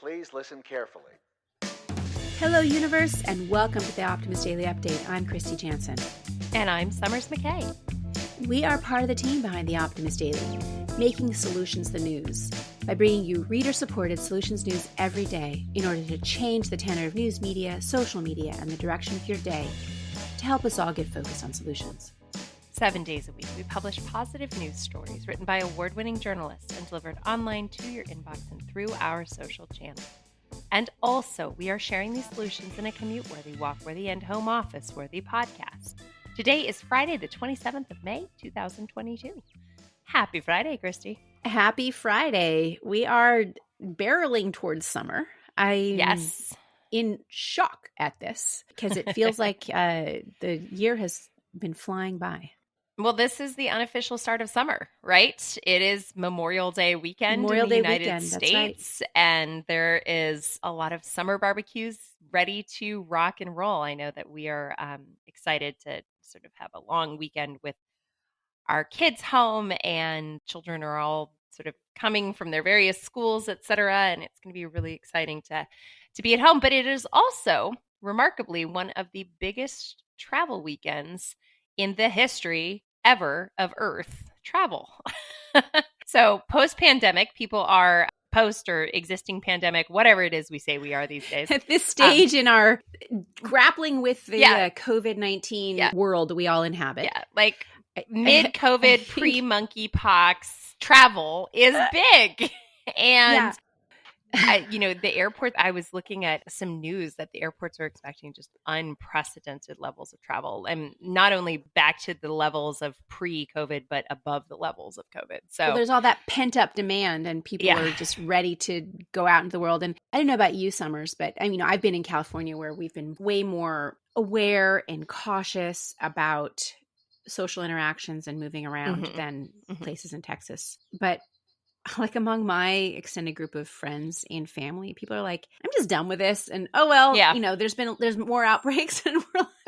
Please listen carefully. Hello, universe, and welcome to the Optimist Daily Update. I'm Kristy Jansen. And I'm Summers McKay. We are part of the team behind the Optimist Daily, making solutions the news by bringing you reader-supported solutions news every day in order to change the tenor of news media, social media, and the direction of your day to help us all get focused on solutions. 7 days a week, we publish positive news stories written by award-winning journalists and delivered online to your inbox and through our social channels. And also, we are sharing these solutions in a commute-worthy, walk-worthy, and home office-worthy podcast. Today is Friday, the 27th of May, 2022. Happy Friday, Kristy. Happy Friday. We are barreling towards summer. Yes. In shock at this because it feels like the year has been flying by. Well, this is the unofficial start of summer, right? It is Memorial Day weekend in the United States, right. And there is a lot of summer barbecues ready to rock and roll. I know that we are excited to sort of have a long weekend with our kids home, and children are all sort of coming from their various schools, et cetera, and it's going to be really exciting to be at home. But it is also, remarkably, one of the biggest travel weekends in the history ever of Earth travel. So post-pandemic, people are post or existing pandemic, whatever it is we say we are these days. At this stage in our grappling with the COVID-19 world we all inhabit. Yeah, like mid-COVID, pre-monkeypox travel is big. And the airport, I was looking at some news that the airports are expecting just unprecedented levels of travel, and not only back to the levels of pre-COVID, but above the levels of COVID. So there's all that pent up demand, and people are just ready to go out into the world. And I don't know about you, Summers, but I've been in California where we've been way more aware and cautious about social interactions and moving around than places in Texas. But like among my extended group of friends and family, people are like, I'm just done with this. And there's more outbreaks, and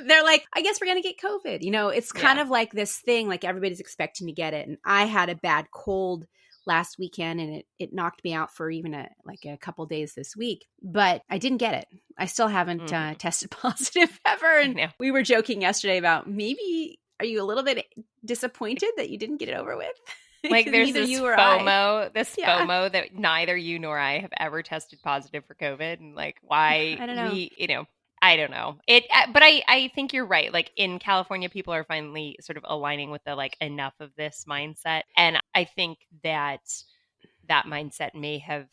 they're like, I guess we're going to get COVID. It's kind of like this thing, like everybody's expecting to get it. And I had a bad cold last weekend, and it knocked me out for even a couple days this week, but I didn't get it. I still haven't tested positive ever. And we were joking yesterday about maybe, are you a little bit disappointed that you didn't get it over with? Like there's this FOMO, FOMO that neither you nor I have ever tested positive for COVID, and like why I don't know. I don't know it, but I think you're right. Like in California, people are finally sort of aligning with the like enough of this mindset, and I think that mindset may have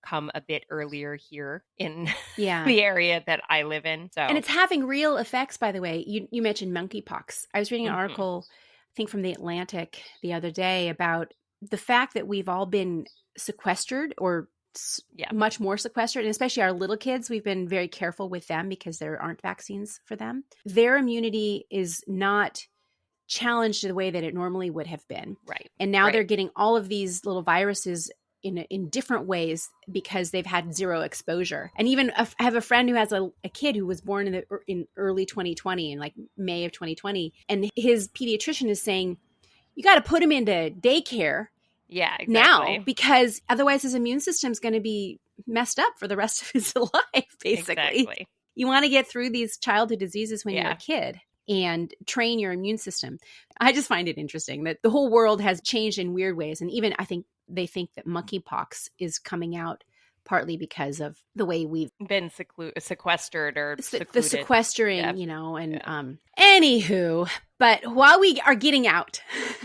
come a bit earlier here in the area that I live in. So, and it's having real effects. By the way, you mentioned monkeypox. I was reading an article, I think from The Atlantic the other day, about the fact that we've all been sequestered or much more sequestered, and especially our little kids, we've been very careful with them because there aren't vaccines for them. Their immunity is not challenged the way that it normally would have been. Right. And now they're getting all of these little viruses in different ways because they've had zero exposure. And even I have a friend who has a kid who was born in early 2020, in like May of 2020. And his pediatrician is saying, you got to put him into daycare now, because otherwise his immune system is going to be messed up for the rest of his life, basically. Exactly. You want to get through these childhood diseases when you're a kid and train your immune system. I just find it interesting that the whole world has changed in weird ways. And even I think they think that monkeypox is coming out partly because of the way we've been sequestered or secluded. The sequestering, anywho, but while we are getting out.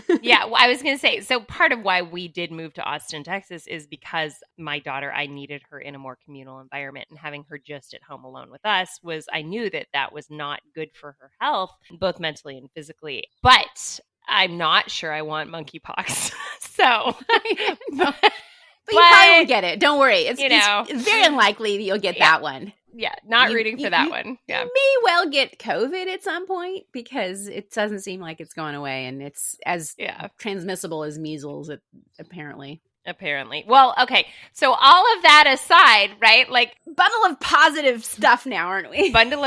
I was going to say, so part of why we did move to Austin, Texas is because my daughter, I needed her in a more communal environment, and having her just at home alone with us I knew that was not good for her health, both mentally and physically. But I'm not sure I want monkeypox. So, but you probably won't get it. Don't worry. It's very unlikely that you'll get that one. Yeah, not rooting for that one. Yeah. You may well get COVID at some point because it doesn't seem like it's going away, and it's as transmissible as measles, apparently. Apparently. Well, okay. So all of that aside, right? Like bundle of positive stuff now, aren't we? bundle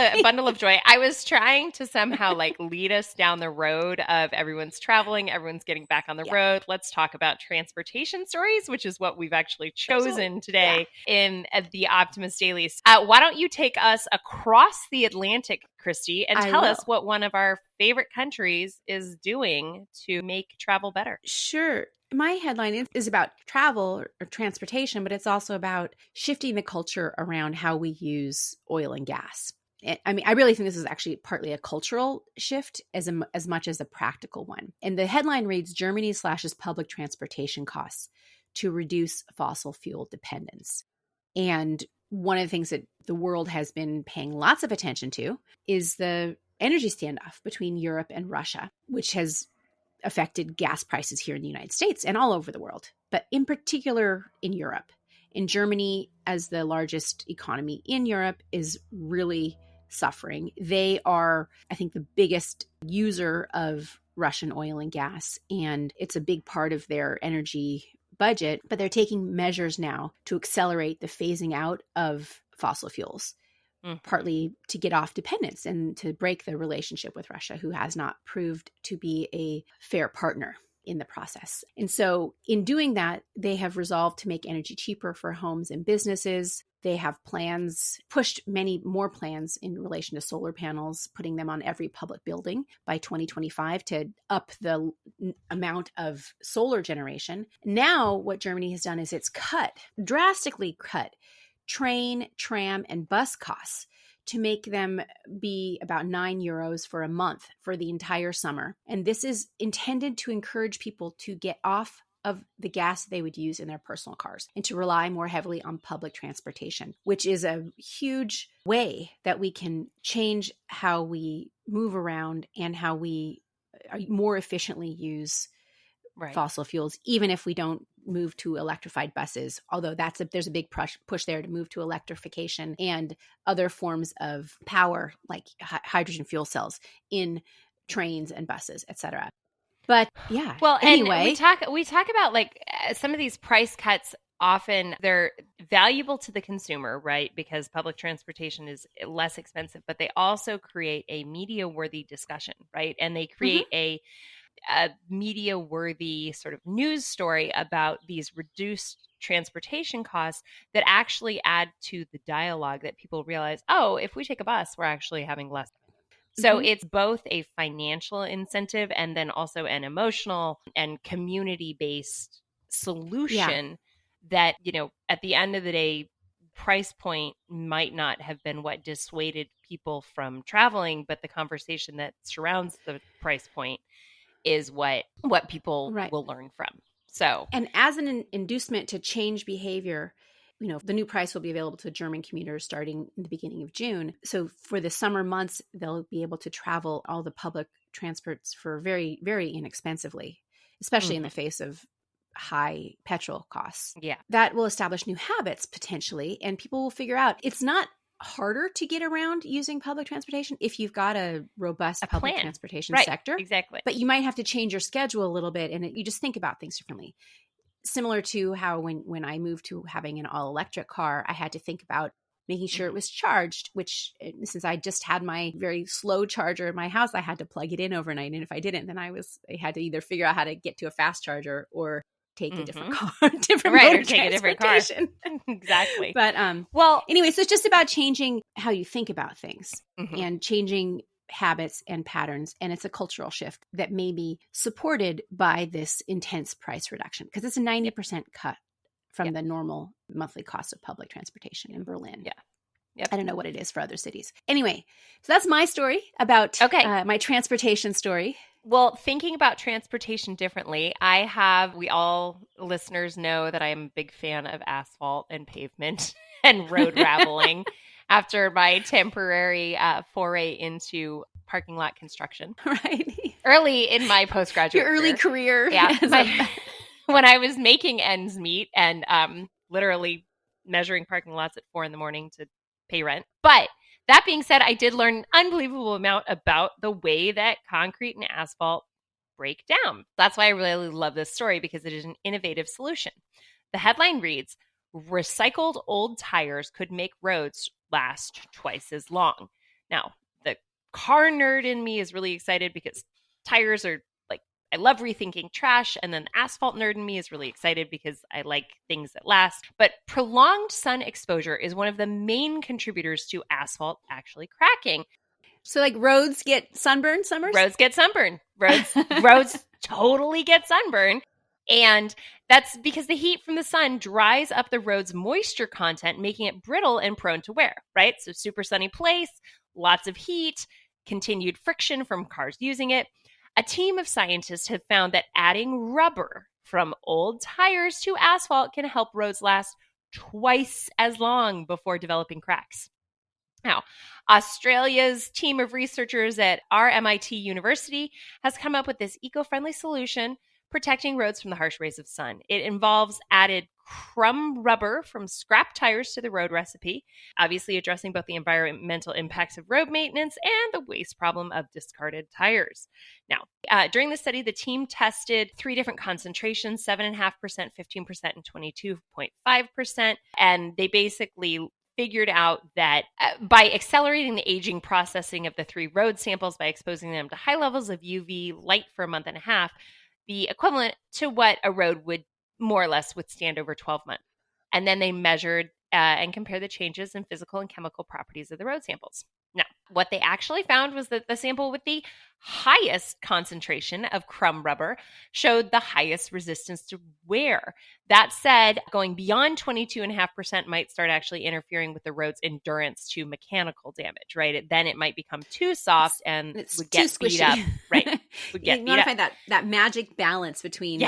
of joy. I was trying to somehow like lead us down the road of everyone's traveling, everyone's getting back on the road. Let's talk about transportation stories, which is what we've actually chosen today in the Optimist Daily. Why don't you take us across the Atlantic, Kristy, and tell us what one of our favorite countries is doing to make travel better? Sure. My headline is about travel or transportation, but it's also about shifting the culture around how we use oil and gas. I mean, I really think this is actually partly a cultural shift as much as a practical one. And the headline reads, Germany slashes public transportation costs to reduce fossil fuel dependence. And one of the things that the world has been paying lots of attention to is the energy standoff between Europe and Russia, which has affected gas prices here in the United States and all over the world, but in particular in Europe. In Germany, as the largest economy in Europe, is really suffering. They are, I think, the biggest user of Russian oil and gas, and it's a big part of their energy budget, but they're taking measures now to accelerate the phasing out of fossil fuels. Partly to get off dependence and to break the relationship with Russia, who has not proved to be a fair partner in the process. And so in doing that, they have resolved to make energy cheaper for homes and businesses. They have pushed many more plans in relation to solar panels, putting them on every public building by 2025 to up the amount of solar generation. Now, what Germany has done is it's drastically cut train, tram, and bus costs to make them be about €9 for a month for the entire summer. And this is intended to encourage people to get off of the gas they would use in their personal cars and to rely more heavily on public transportation, which is a huge way that we can change how we move around and how we more efficiently use fossil fuels, even if we don't move to electrified buses, although there's a big push there to move to electrification and other forms of power like hydrogen fuel cells in trains and buses, etc. But yeah, well, anyway, and we talk about like some of these price cuts. Often they're valuable to the consumer, right? Because public transportation is less expensive, but they also create a media-worthy discussion, right? And they create a media-worthy sort of news story about these reduced transportation costs that actually add to the dialogue that people realize, oh, if we take a bus, we're actually having less. So it's both a financial incentive and then also an emotional and community-based solution that, you know, at the end of the day, price point might not have been what dissuaded people from traveling, but the conversation that surrounds the price point is what people will learn from. So, and as an inducement to change behavior, you know, the new price will be available to German commuters starting in the beginning of June. So for the summer months, they'll be able to travel all the public transports for very, very inexpensively, especially in the face of high petrol costs. Yeah. That will establish new habits potentially, and people will figure out it's not harder to get around using public transportation if you've got a robust public transportation sector. Exactly. But you might have to change your schedule a little bit, and you just think about things differently. Similar to how when I moved to having an all-electric car, I had to think about making sure it was charged, which since I just had my very slow charger in my house, I had to plug it in overnight. And if I didn't, then I had to either figure out how to get to a fast charger or take a different car, different mode of transportation. Exactly. But well, anyway, so it's just about changing how you think about things and changing habits and patterns. And it's a cultural shift that may be supported by this intense price reduction because it's a 90% cut from the normal monthly cost of public transportation in Berlin. Yeah. Yep. I don't know what it is for other cities. Anyway, so that's my story about my transportation story. Well, thinking about transportation differently, we all listeners know that I am a big fan of asphalt and pavement and road raveling after my temporary foray into parking lot construction. Right. Early in my postgraduate early career. Yeah. When I was making ends meet and literally measuring parking lots at 4 a.m. to pay rent. But that being said, I did learn an unbelievable amount about the way that concrete and asphalt break down. That's why I really love this story, because it is an innovative solution. The headline reads, "Recycled old tires could make roads last twice as long." Now, the car nerd in me is really excited because tires are like, I love rethinking trash. And then the asphalt nerd in me is really excited because I like things that last. But prolonged sun exposure is one of the main contributors to asphalt actually cracking. So like roads get sunburned, Summers? Roads get sunburned. Roads totally get sunburned. And that's because the heat from the sun dries up the road's moisture content, making it brittle and prone to wear, right? So super sunny place, lots of heat, continued friction from cars using it. A team of scientists have found that adding rubber from old tires to asphalt can help roads last twice as long before developing cracks. Now, Australia's team of researchers at RMIT University has come up with this eco-friendly solution protecting roads from the harsh rays of sun. It involves added crumb rubber from scrap tires to the road recipe, obviously addressing both the environmental impacts of road maintenance and the waste problem of discarded tires. Now, during the study, the team tested 3 different concentrations, 7.5%, 15%, and 22.5%, and they basically figured out that by accelerating the aging processing of the 3 road samples by exposing them to high levels of UV light for a month and a half, the equivalent to what a road would more or less withstand over 12 months. And then they measured and compared the changes in physical and chemical properties of the road samples. Now, what they actually found was that the sample with the highest concentration of crumb rubber showed the highest resistance to wear. That said, going beyond 22.5% might start actually interfering with the road's endurance to mechanical damage, right? Then it might become too soft and would get beat up. Right. Would get you beat want up. to find that magic balance between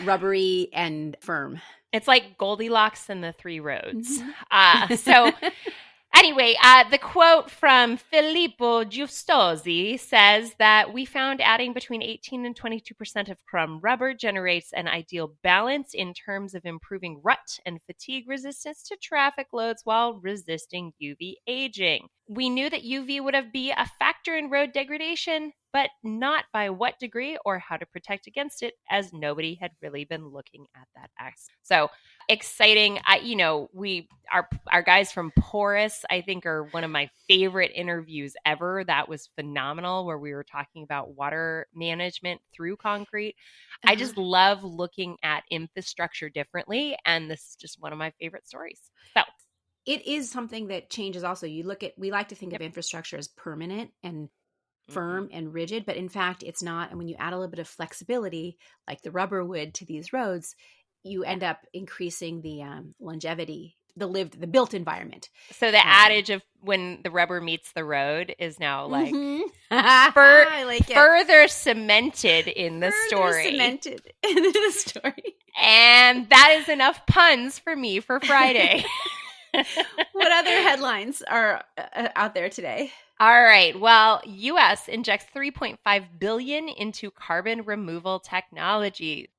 rubbery and firm. It's like Goldilocks and the 3 roads. Mm-hmm. Anyway, the quote from Filippo Giustosi says that we found adding between 18 and 22% of crumb rubber generates an ideal balance in terms of improving rut and fatigue resistance to traffic loads while resisting UV aging. We knew that UV would be a factor in road degradation, but not by what degree or how to protect against it, as nobody had really been looking at that aspect. So exciting. Our guys from Porous, I think, are one of my favorite interviews ever. That was phenomenal, where we were talking about water management through concrete. I just love looking at infrastructure differently, and this is just one of my favorite stories. So it is something that changes also. We like to think of infrastructure as permanent and firm and rigid, but in fact it's not. And when you add a little bit of flexibility, like the rubber would, to these roads, you end up increasing the longevity, the built environment. So the adage of when the rubber meets the road is now like I like it. Further cemented in the story. And that is enough puns for me for Friday. What other headlines are out there today? All right. Well, U.S. injects $3.5 billion into carbon removal technology.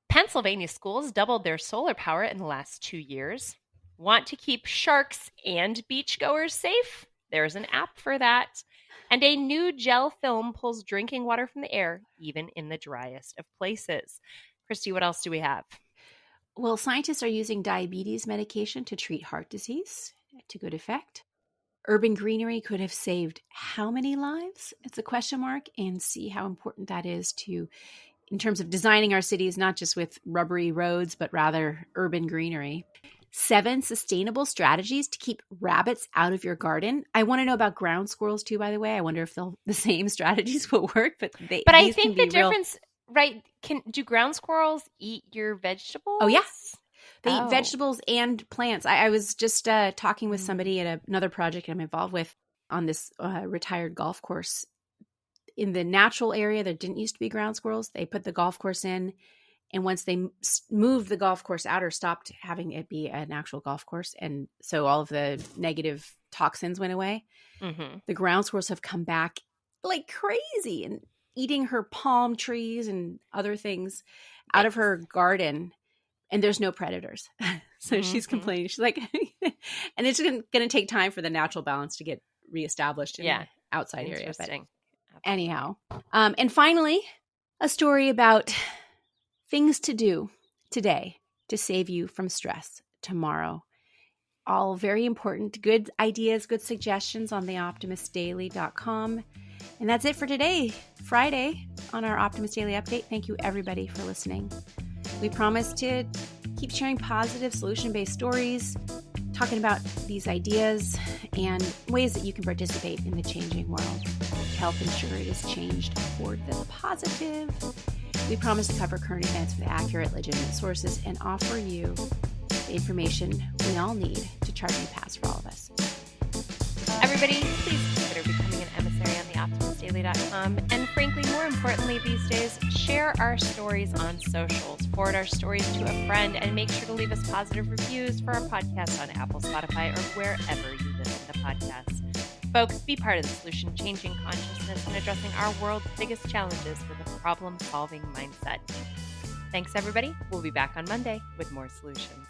Pennsylvania schools doubled their solar power in the last 2 years. Want to keep sharks and beachgoers safe? There's an app for that. And a new gel film pulls drinking water from the air, even in the driest of places. Kristy, what else do we have? Well, scientists are using diabetes medication to treat heart disease to good effect. Urban greenery could have saved how many lives? It's a question mark, and see how important that is in terms of designing our cities, not just with rubbery roads, but rather urban greenery. 7 sustainable strategies to keep rabbits out of your garden. I want to know about ground squirrels too, by the way. I wonder if the same strategies will work, but I think the difference, right? Do ground squirrels eat your vegetables? Oh, yeah. They eat vegetables and plants. I was just talking with somebody at another project I'm involved with on this retired golf course. In the natural area, there didn't used to be ground squirrels. They put the golf course in, and once they moved the golf course out or stopped having it be an actual golf course, and so all of the negative toxins went away, the ground squirrels have come back like crazy and eating her palm trees and other things out of her garden. And there's no predators. So she's complaining. She's like, and it's going to take time for the natural balance to get reestablished in the outside area. But anyhow. And finally, a story about things to do today to save you from stress tomorrow. All very important, good ideas, good suggestions on theoptimistdaily.com. And that's it for today, Friday, on our Optimist Daily Update. Thank you, everybody, for listening. We promise to keep sharing positive, solution-based stories, talking about these ideas and ways that you can participate in the changing world to help ensure it is changed for the positive. We promise to cover current events with accurate, legitimate sources and offer you the information we all need to chart a new path for all of us. Everybody, please consider becoming an emissary on theoptimistdaily.com. And frankly, more importantly these days, share our stories on socials. Forward our stories to a friend and make sure to leave us positive reviews for our podcast on Apple, Spotify, or wherever you listen to podcasts. Folks, be part of the solution, changing consciousness and addressing our world's biggest challenges with a problem-solving mindset. Thanks, everybody. We'll be back on Monday with more solutions.